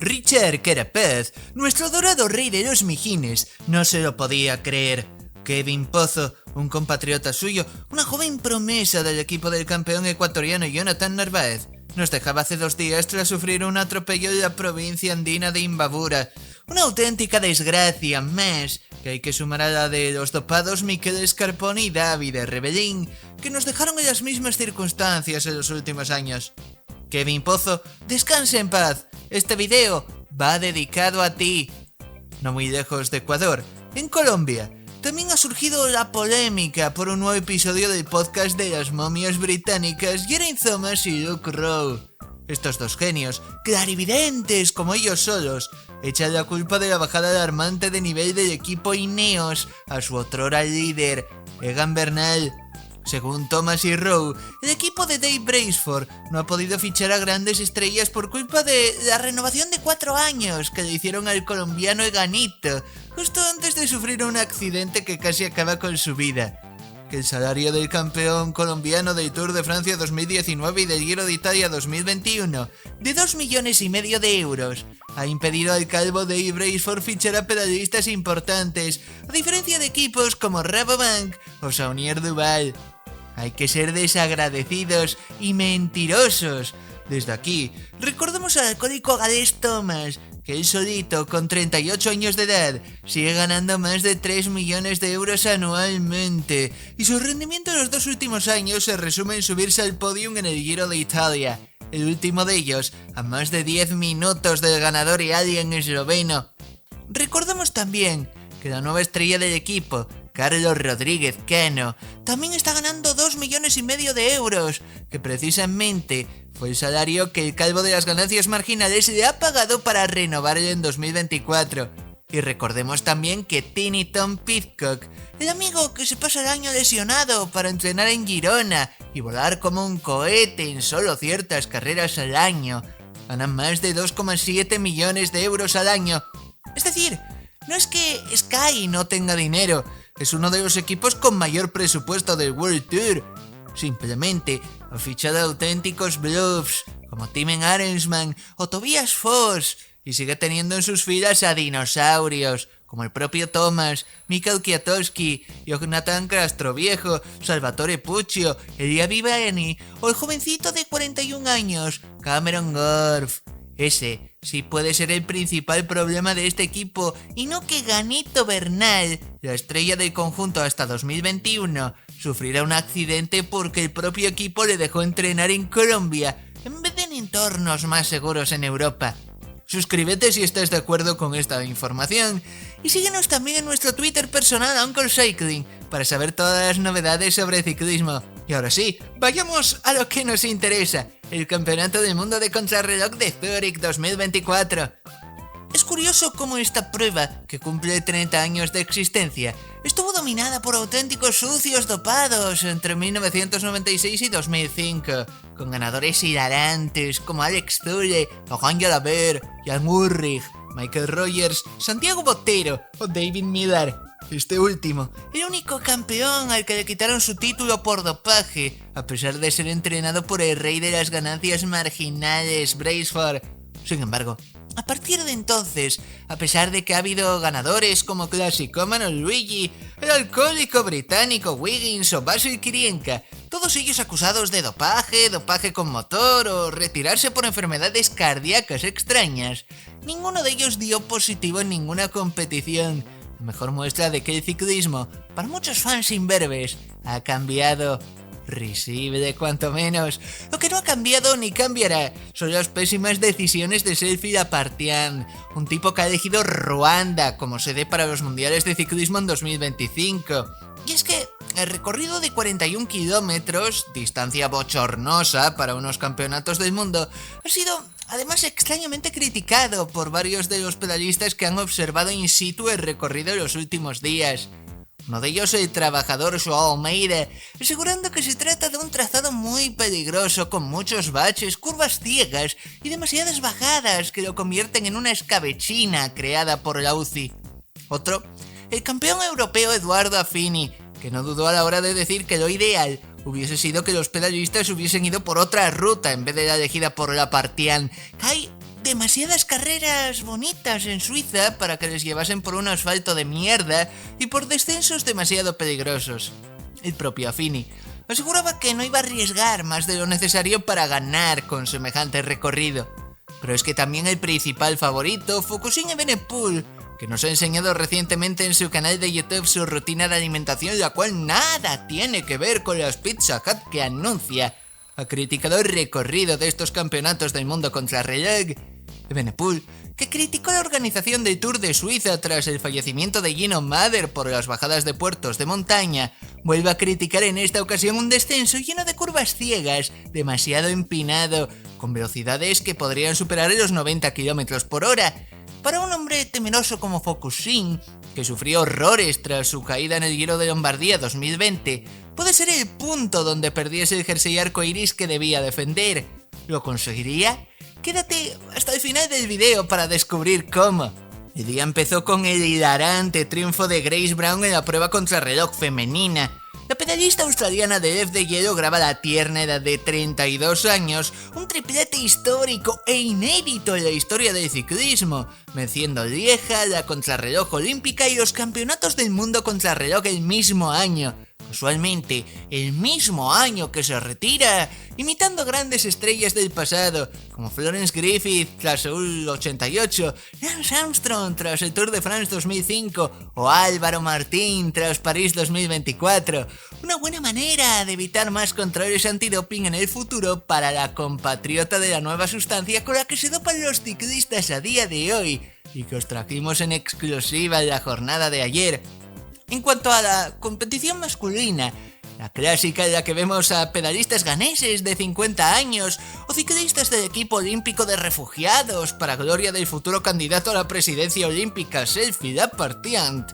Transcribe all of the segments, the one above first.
Richard Carapaz, nuestro dorado rey de los mijines, no se lo podía creer. Kevin Pozo, un compatriota suyo, una joven promesa del equipo del campeón ecuatoriano Jonathan Narváez, nos dejaba hace 2 días tras sufrir un atropello en la provincia andina de Imbabura. Una auténtica desgracia más, que hay que sumar a la de los dopados Miquel Scarponi y David Rebellín, que nos dejaron en las mismas circunstancias en los últimos años. Kevin Pozo, descansa en paz. Este video va dedicado a ti. No muy lejos de Ecuador, en Colombia, también ha surgido la polémica por un nuevo episodio del podcast de las momias británicas Geraint Thomas y Luke Rowe. Estos 2 genios, clarividentes como ellos solos, echan la culpa de la bajada alarmante de nivel del equipo Ineos a su otrora líder, Egan Bernal. Según Thomas y Rowe, el equipo de Dave Brailsford no ha podido fichar a grandes estrellas por culpa de la renovación de 4 años que le hicieron al colombiano Eganito, justo antes de sufrir un accidente que casi acaba con su vida. Que el salario del campeón colombiano del Tour de Francia 2019 y del Giro de Italia 2021, de 2,5 millones de euros, ha impedido al calvo Dave Brailsford fichar a pedalistas importantes, a diferencia de equipos como Rabobank o Saunier Duval. Hay que ser desagradecidos y mentirosos. Desde aquí, recordemos al alcohólico galés Thomas, que él solito, con 38 años de edad, sigue ganando más de 3 millones de euros anualmente, y su rendimiento en los 2 últimos años se resume en subirse al podium en el Giro de Italia, el último de ellos a más de 10 minutos del ganador y alien esloveno. Recordemos también que la nueva estrella del equipo, Carlos Rodríguez Cano, también está ganando 2,5 millones de euros, que precisamente fue el salario que el calvo de las ganancias marginales le ha pagado para renovarlo en 2024. Y recordemos también que Tiny Tom Pidcock, el amigo que se pasa el año lesionado para entrenar en Girona y volar como un cohete en solo ciertas carreras al año, gana más de 2,7 millones de euros al año. Es decir, no es que Sky no tenga dinero, es uno de los equipos con mayor presupuesto del World Tour. Simplemente ha fichado auténticos bluffs como Timen Arensman o Tobias Foss y sigue teniendo en sus filas a dinosaurios como el propio Thomas, Mikel Kwiatkowski, Jonathan Castroviejo, Salvatore Puccio, Elia Viviani o el jovencito de 41 años, Cameron Gorf. Ese sí puede ser el principal problema de este equipo y no que Ganito Bernal, la estrella del conjunto hasta 2021, sufrirá un accidente porque el propio equipo le dejó entrenar en Colombia en vez de en entornos más seguros en Europa. Suscríbete si estás de acuerdo con esta información y síguenos también en nuestro Twitter personal Uncle Cycling para saber todas las novedades sobre ciclismo. Y ahora sí, vayamos a lo que nos interesa, el Campeonato del Mundo de Contrarreloj de Zúrich 2024. Es curioso cómo esta prueba, que cumple 30 años de existencia, estuvo dominada por auténticos sucios dopados entre 1996 y 2005, con ganadores hilarantes como Alex Zülle, Laurent Jalabert, Jan Ullrich, Michael Rogers, Santiago Botero o David Millar. Este último, el único campeón al que le quitaron su título por dopaje, a pesar de ser entrenado por el rey de las ganancias marginales, Brailsford. Sin embargo, a partir de entonces, a pesar de que ha habido ganadores como Clasicómano Luigi, el alcohólico británico Wiggins o Basil Kirienka, todos ellos acusados de dopaje con motor o retirarse por enfermedades cardíacas extrañas, ninguno de ellos dio positivo en ninguna competición. La mejor muestra de que el ciclismo, para muchos fans imberbes, ha cambiado. Risible cuanto menos. Lo que no ha cambiado ni cambiará son las pésimas decisiones de Selfie Lapartian, un tipo que ha elegido Ruanda como sede para los mundiales de ciclismo en 2025. Y es que el recorrido de 41 kilómetros, distancia bochornosa para unos campeonatos del mundo, ha sido además extrañamente criticado por varios de los pedalistas que han observado in situ el recorrido en los últimos días. Uno de ellos, el trabajador Joao Almeida, asegurando que se trata de un trazado muy peligroso con muchos baches, curvas ciegas y demasiadas bajadas que lo convierten en una escabechina creada por la UCI. Otro, el campeón europeo Eduardo Affini, que no dudó a la hora de decir que lo ideal hubiese sido que los pedalistas hubiesen ido por otra ruta en vez de la elegida por Lapartian. Hay demasiadas carreras bonitas en Suiza para que les llevasen por un asfalto de mierda y por descensos demasiado peligrosos. El propio Affini aseguraba que no iba a arriesgar más de lo necesario para ganar con semejante recorrido. Pero es que también el principal favorito, Focussin Evenepoel, que nos ha enseñado recientemente en su canal de YouTube su rutina de alimentación, la cual nada tiene que ver con las Pizza Hut que anuncia, ha criticado el recorrido de estos campeonatos del mundo contrarreloj. Evenepoel, que criticó la organización del Tour de Suiza tras el fallecimiento de Gino Mader por las bajadas de puertos de montaña, vuelve a criticar en esta ocasión un descenso lleno de curvas ciegas, demasiado empinado, con velocidades que podrían superar los 90 km por hora. Para un hombre temeroso como Focussin, que sufrió horrores tras su caída en el Giro de Lombardía 2020, puede ser el punto donde perdiese el jersey arcoiris que debía defender. ¿Lo conseguiría? Quédate hasta el final del video para descubrir cómo. El día empezó con el hilarante triunfo de Grace Brown en la prueba contrarreloj femenina. La pedalista australiana de F de hielo graba a la tierna edad de 32 años un triplete histórico e inédito en la historia del ciclismo, venciendo Lieja, la contrarreloj olímpica y los campeonatos del mundo contrarreloj el mismo año. Casualmente, el mismo año que se retira, imitando grandes estrellas del pasado, como Florence Griffith tras Seúl 88, Lance Armstrong tras el Tour de France 2005 o Álvaro Martín tras París 2024. Una buena manera de evitar más controles antidoping en el futuro para la compatriota de la nueva sustancia con la que se dopan los ciclistas a día de hoy y que os trajimos en exclusiva en la jornada de ayer. En cuanto a la competición masculina, la clásica en la que vemos a pedalistas ganeses de 50 años o ciclistas del equipo olímpico de refugiados para gloria del futuro candidato a la presidencia olímpica, Philippe Partient.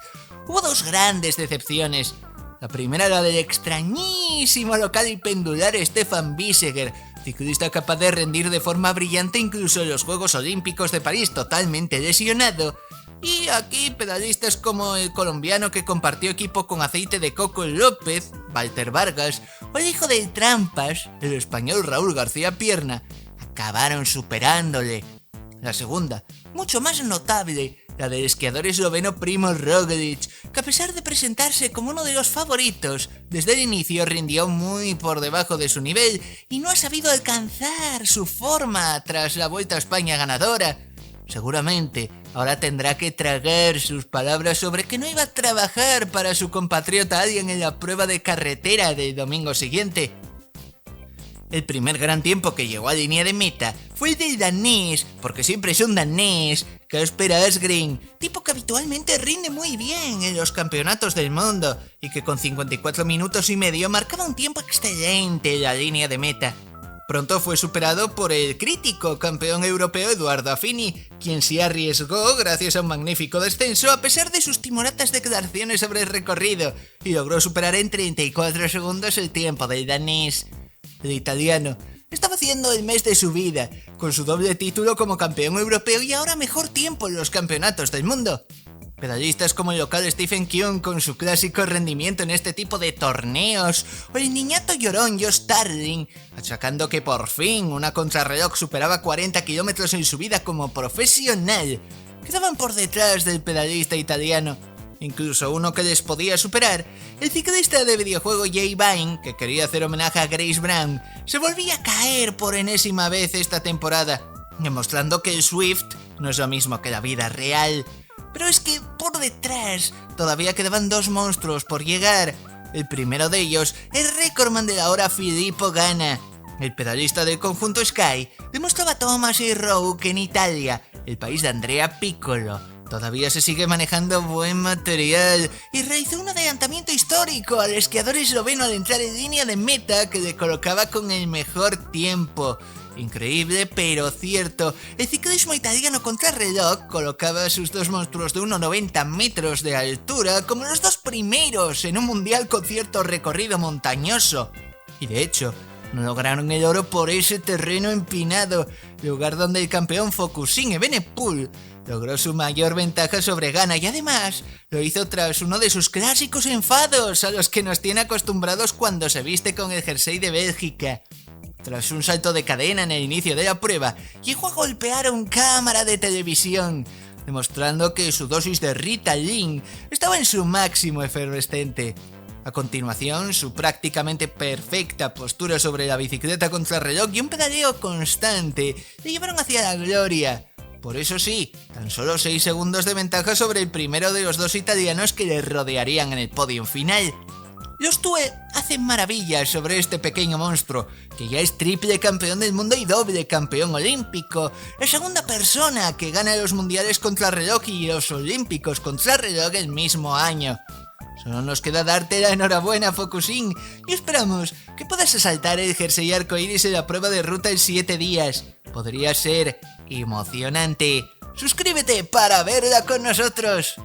Hubo dos grandes decepciones. La primera la del extrañísimo local y pendular Stefan Biseguer, ciclista capaz de rendir de forma brillante incluso en los Juegos Olímpicos de París totalmente lesionado. Y aquí pedalistas como el colombiano que compartió equipo con Aceite de Coco López, Walter Vargas, o el hijo del Trampas, el español Raúl García Pierna, acabaron superándole. La segunda, mucho más notable, la del esquiador esloveno Primož Roglič, que a pesar de presentarse como uno de los favoritos, desde el inicio rindió muy por debajo de su nivel y no ha sabido alcanzar su forma tras la Vuelta a España ganadora. Seguramente ahora tendrá que tragar sus palabras sobre que no iba a trabajar para su compatriota alguien en la prueba de carretera del domingo siguiente. El primer gran tiempo que llegó a línea de meta fue el del danés, porque siempre es un danés, Kasper Asgreen, tipo que habitualmente rinde muy bien en los campeonatos del mundo y que con 54 minutos y medio marcaba un tiempo excelente en la línea de meta. Pronto fue superado por el crítico campeón europeo Edoardo Affini, quien se arriesgó gracias a un magnífico descenso a pesar de sus timoratas declaraciones sobre el recorrido y logró superar en 34 segundos el tiempo del danés. El italiano estaba haciendo el mes de su vida, con su doble título como campeón europeo y ahora mejor tiempo en los campeonatos del mundo. Pedalistas como el local Stephen Kuhn con su clásico rendimiento en este tipo de torneos, o el niñato llorón Josh Starling, achacando que por fin una contrarreloj superaba 40 kilómetros en su vida como profesional, quedaban por detrás del pedalista italiano. Incluso uno que les podía superar, el ciclista de videojuego Jay Vine, que quería hacer homenaje a Grace Brown, se volvía a caer por enésima vez esta temporada, demostrando que el Swift no es lo mismo que la vida real. Pero es que por detrás todavía quedaban dos monstruos por llegar. El primero de ellos, el récordman de la hora Filippo Ganna. El pedalista del conjunto Sky demostraba a Thomas y Rowe que en Italia, el país de Andrea Piccolo, todavía se sigue manejando buen material y realizó un adelantamiento histórico al esquiador esloveno al entrar en línea de meta que le colocaba con el mejor tiempo. Increíble, pero cierto. El ciclismo italiano contrarreloj colocaba a sus dos monstruos de 1,90 metros de altura como los dos primeros en un mundial con cierto recorrido montañoso. Y de hecho, no lograron el oro por ese terreno empinado, lugar donde el campeón Focussin Evenepoel logró su mayor ventaja sobre Ganna y además lo hizo tras uno de sus clásicos enfados a los que nos tiene acostumbrados cuando se viste con el jersey de Bélgica. Tras un salto de cadena en el inicio de la prueba, llegó a golpear a un cámara de televisión, demostrando que su dosis de Ritalin estaba en su máximo efervescente. A continuación, su prácticamente perfecta postura sobre la bicicleta contrarreloj y un pedaleo constante le llevaron hacia la gloria. Por eso sí, tan solo 6 segundos de ventaja sobre el primero de los dos italianos que le rodearían en el podio final. Los TUE hacen maravillas sobre este pequeño monstruo, que ya es triple campeón del mundo y doble campeón olímpico, la segunda persona que gana los mundiales contrarreloj y los olímpicos contrarreloj el mismo año. Solo nos queda darte la enhorabuena, Focusin, y esperamos que puedas asaltar el jersey arcoíris en la prueba de ruta en 7 días. Podría ser emocionante. Suscríbete para verla con nosotros.